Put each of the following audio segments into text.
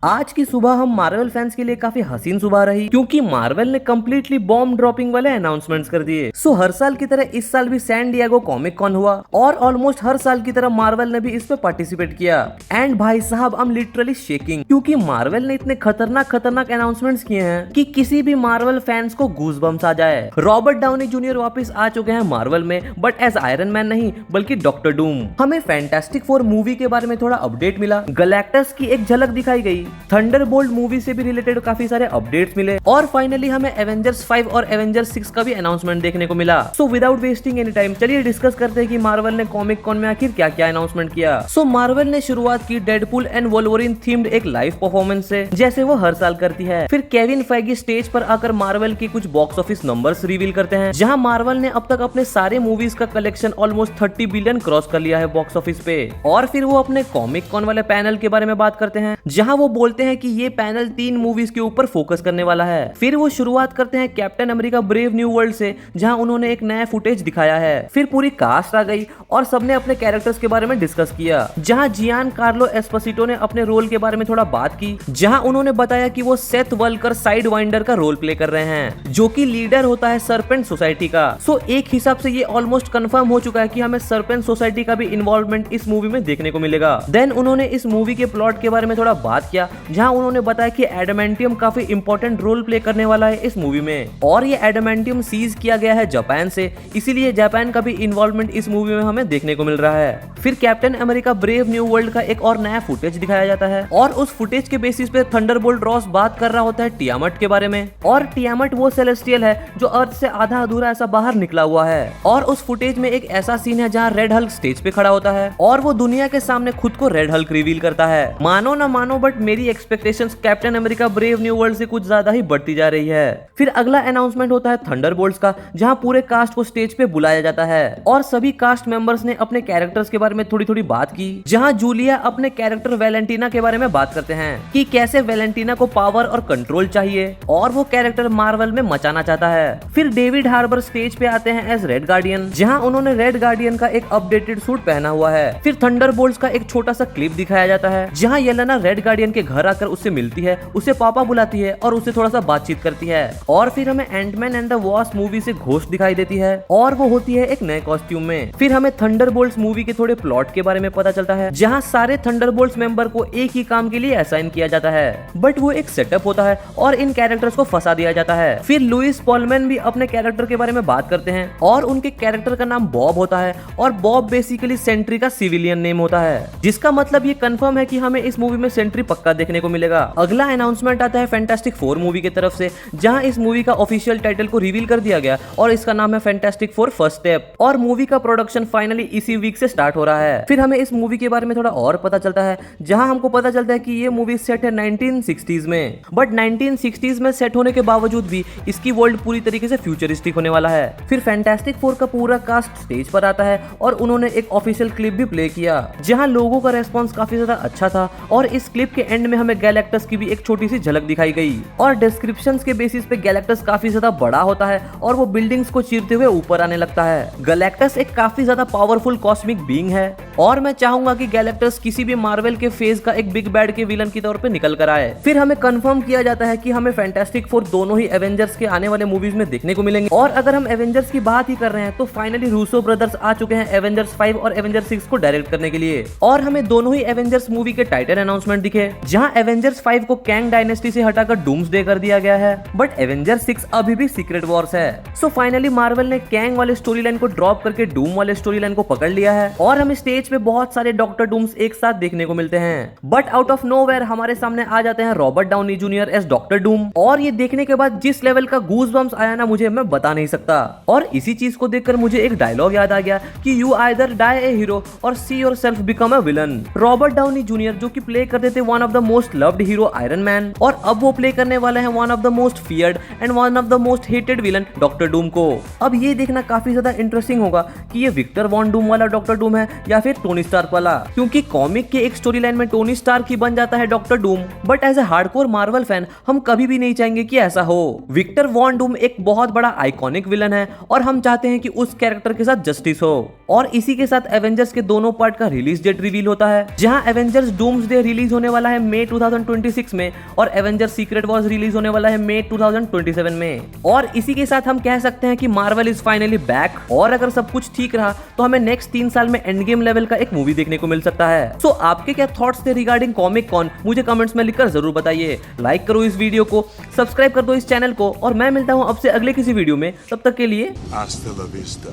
आज की सुबह हम मार्वल फैंस के लिए काफी हसीन सुबह रही, क्योंकि मार्वल ने कम्प्लीटली बॉम्ब ड्रॉपिंग वाले अनाउंसमेंट्स कर दिए। सो हर साल की तरह इस साल भी सैन डिएगो कॉमिक कॉन हुआ और ऑलमोस्ट हर साल की तरह मार्वल ने भी इस पे पार्टिसिपेट किया। एंड भाई साहब, आई एम लिटरली शेकिंग, क्योंकि मार्वल ने इतने खतरनाक अनाउंसमेंट्स किए हैं कि किसी भी मार्वल फैंस को गूज़बम्स आ जाए। रॉबर्ट डाउनी जूनियर वापस आ चुके हैं मार्वल में, बट एज आयरन मैन नहीं बल्कि डॉक्टर डूम। हमें फैंटास्टिक फोर मूवी के बारे में थोड़ा अपडेट मिला, गैलेक्टस की एक झलक दिखाई गई, थंडरबोल्ट मूवी से भी रिलेटेड काफी सारे अपडेट्स मिले और फाइनली हमें एवेंजर्स 5 और एवेंजर्स 6 का भी अनाउंसमेंट देखने को मिला। So without wasting any time चलिए डिस्कस करते हैं कि मार्वल ने कॉमिक कॉन में आखिर क्या क्या अनाउंसमेंट किया। सो मार्वल ने शुरुआत की डेडपूल एंड वोल्वरिन थीम्ड एक लाइव परफॉर्मेंस से, जैसे वो हर साल करती है। फिर केविन फेगी स्टेज पर आकर मार्वल की कुछ बॉक्स ऑफिस नंबर्स रिवील करते हैं, जहां मार्वल ने अब तक अपने सारे मूवीज का कलेक्शन ऑलमोस्ट 30 बिलियन क्रॉस कर लिया है बॉक्स ऑफिस पे। और फिर वो अपने कॉमिक कॉन वाले पैनल के बारे में बात करते हैं, जहां वो बोलते हैं कि ये पैनल 3 मूवीज के ऊपर फोकस करने वाला है। फिर वो शुरुआत करते हैं captain America brave new world से, जहां उन्होंने एक नया फुटेज दिखाया है। फिर पूरी कास्ट आ गई और सबने अपने कैरेक्टर्स के बारे में डिस्कस किया, जहां जियान कार्लो एस्पोसिटो ने अपने रोल के बारे में थोड़ा बात की, जहां उन्होंने बताया कि वो सेथ वल्कर साइड वाइंडर का रोल प्ले कर रहे हैं, जो कि लीडर होता है सरपेंट सोसाइटी का। सो एक हिसाब से ये ऑलमोस्ट कंफर्म हो चुका है कि हमें सरपेंट सोसाइटी का भी इन्वॉल्वमेंट इस मूवी में देखने को मिलेगा। देन उन्होंने इस मूवी के प्लॉट के बारे में थोड़ा बात किया, जहां उन्होंने बताया कि एडामेंटियम काफी इंपॉर्टेंट रोल प्ले करने वाला है इस मूवी में, और ये एडामेंटियम सीज किया गया है जापान से, इसीलिए जापान का भी इन्वॉल्वमेंट इस मूवी में हमें देखने को मिल रहा है। फिर captain America brave new world का एक और नया फुटेज दिखाया जाता है, और उस फुटेज के बेसिस पे थंडरबोल्ट रॉस बात कर रहा होता है टियामट के बारे में, और टियामट वो सेलेस्टियल है जो अर्थ से आधा अधूरा ऐसा बाहर निकला हुआ है। और उस फुटेज में एक ऐसा सीन है जहाँ रेड हल्क स्टेज पे खड़ा होता है और वो दुनिया के सामने खुद को रेड हल्क रिवील करता है। मानो ना मानो, बट मेरी expectations captain America brave new world से कुछ ज्यादा ही बढ़ती जा रही है। फिर अगला अनाउंसमेंट होता है थंडरबोल्ट्स का, जहां पूरे कास्ट को स्टेज पे बुलाया जाता है और सभी कास्ट मेंबर्स ने अपने कैरेक्टर्स के बारे में थोड़ी थोड़ी बात की, जहां जूलिया अपने कैरेक्टर वैलेंटीना के बारे में बात करते हैं कि कैसे वैलेंटीना को पावर और कंट्रोल चाहिए और वो कैरेक्टर मार्वल में मचाना चाहता है। फिर डेविड हार्बर स्टेज पे आते हैं एज रेड गार्डियन, जहां उन्होंने रेड गार्डियन का एक अपडेटेड सूट पहना हुआ है। फिर थंडरबोल्ट्स का एक छोटा सा क्लिप दिखाया जाता है, जहां येलेना रेड गार्डियन के घर आकर उससे मिलती है, उसे पापा बुलाती है और उससे थोड़ा सा बातचीत करती है। और फिर हमें Antman and the Wasp movie से घोस्ट दिखाई देती है और वो होती है एक नए कॉस्ट्यूम में। फिर हमें थंडरबोल्ट्स मूवी के थोड़े प्लॉट के बारे में पता चलता है, जहां सारे थंडरबोल्ट्स मेंबर को एक ही काम के लिए असाइन किया जाता है, बट वो एक सेटअप होता है और इन कैरेक्टर्स को फंसा दिया जाता है। फिर लुइस पॉलमैन भी अपने कैरेक्टर के बारे में बात करते हैं और उनके कैरेक्टर का नाम बॉब होता है, और बॉब बेसिकली सेंट्री का सिविलियन नेम होता है, जिसका मतलब ये कंफर्म है कि हमें इस मूवी में सेंट्री पक्का देखने को मिलेगा। अगला अनाउंसमेंट आता है फैंटास्टिक फोर मूवी की तरफ से, जहां इस मूवी का ऑफिशियल टाइटल को रिवील कर दिया गया और इसका नाम है फैंटास्टिक फोर फर्स्ट स्टेप, और मूवी का प्रोडक्शन फाइनली इसी वीक से स्टार्ट हो रहा है। फिर हमें इस मूवी के बारे में थोड़ा और पता चलता है, जहां हमको पता चलता है कि ये मूवी सेट है 1960s में, बट 1960s में सेट होने के बावजूद भी इसकी वर्ल्ड पूरी तरीके से फ्यूचरिस्टिक होने वाला है। फिर फैंटास्टिक फोर का पूरा कास्ट स्टेज पर आता है और उन्होंने एक ऑफिशियल क्लिप भी प्ले किया, जहां लोगों का रेस्पॉन्स काफी ज्यादा अच्छा था, और इस क्लिप के एंड में हमें गैलेक्टस की भी एक छोटी सी झलक दिखाई गई, और डिस्क्रिप्शंस के बेसिस पे गैलेक्टस काफी ज्यादा बड़ा होता है और वो बिल्डिंग्स को चीरते हुए ऊपर आने लगता है। गैलेक्टस एक काफी ज्यादा पावरफुल कॉस्मिक बीइंग है, और मैं चाहूंगा कि गैलेक्टस किसी भी मार्वल के फेज का एक बिग बैड के विलन की तौर पे निकल कर आए। फिर हमें कंफर्म किया जाता है कि हमें फैंटास्टिक फोर दोनों ही एवेंजर्स के आने वाले मूवीज में देखने को मिलेंगे, और अगर हम एवेंजर्स की बात ही कर रहे हैं तो फाइनली रूसो ब्रदर्स आ चुके हैं एवेंजर्स 5 और एवेंजर्स 6 को डायरेक्ट करने के लिए, और हमें दोनों ही एवेंजर्स मूवी के टाइटल अनाउंसमेंट दिखे, जहां एवेंजर्स 5 को कैंग डायनेस्टी से हटाकर डूम्सडे कर दिया गया है, बट एवेंजर्स 6 अभी भी सीक्रेट वॉर्स है। सो फाइनली मार्वल ने कैंग वाले स्टोरी लाइन को ड्रॉप करके डूम वाले स्टोरी लाइन को पकड़ लिया है, और हमें स्टेज पे बहुत सारे डॉक्टर डूम्स एक साथ देखने को मिलते हैं। बट आउट ऑफ नोवेयर हमारे सामने आ जाते हैं Robert Downey Junior as Doctor Doom, और ये देखने के बाद जिस लेवल का गूज़बम्स आया ना, मुझे मैं बता नहीं सकता। और इसी चीज को देखकर मुझे एक डायलॉग याद आ गया कि you either die a hero or see yourself become a villain. Robert Downey Junior जो कि प्ले करते थे one of the most loved hero Iron Man, और अब वो प्ले करने वाले हैं one of the most feared and one of the most hated villain doctor Doom को। अब ये देखना काफी ज्यादा इंटरेस्टिंग होगा कि ये विक्टर वॉन डूम वाला डॉक्टर डूम है या फिर टोनी स्टार्क वाला, क्योंकि कॉमिक के एक स्टोरी लाइन में टोनी स्टार्क ही बन जाता है Doctor Doom, but as a hardcore Marvel fan हम कभी भी नहीं चाहेंगे कि ऐसा हो। विक्टर वॉन डूम एक बहुत बड़ा आइकॉनिक विलन है और हम चाहते हैं कि उस कैरेक्टर के साथ जस्टिस हो, और इसी के साथ एवेंजर्स के दोनों पार्ट का रिलीज डेट रिवील होता है, जहां एवेंजर्स डूम्सडे रिलीज होने वाला है मई 2026 में और एवेंजर सीक्रेट वॉर्स रिलीज होने वाला है मई 2027 में। और इसी के साथ हम कह सकते हैं कि मार्वल इज फाइनली बैक, और अगर सब कुछ ठीक रहा तो हमें नेक्स्ट 3 साल में एंड गेम लेवल का एक मूवी देखने को मिल सकता है। सो आपके क्या थॉट्स थे रिगार्डिंग कॉमिक कॉन, मुझे कमेंट्स में लिखकर जरूर बताइए। लाइक करो इस वीडियो को, सब्सक्राइब कर दो इस चैनल को, और मैं मिलता हूं अब से अगले किसी वीडियो में। तब तक के लिए Hasta la vista,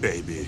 baby.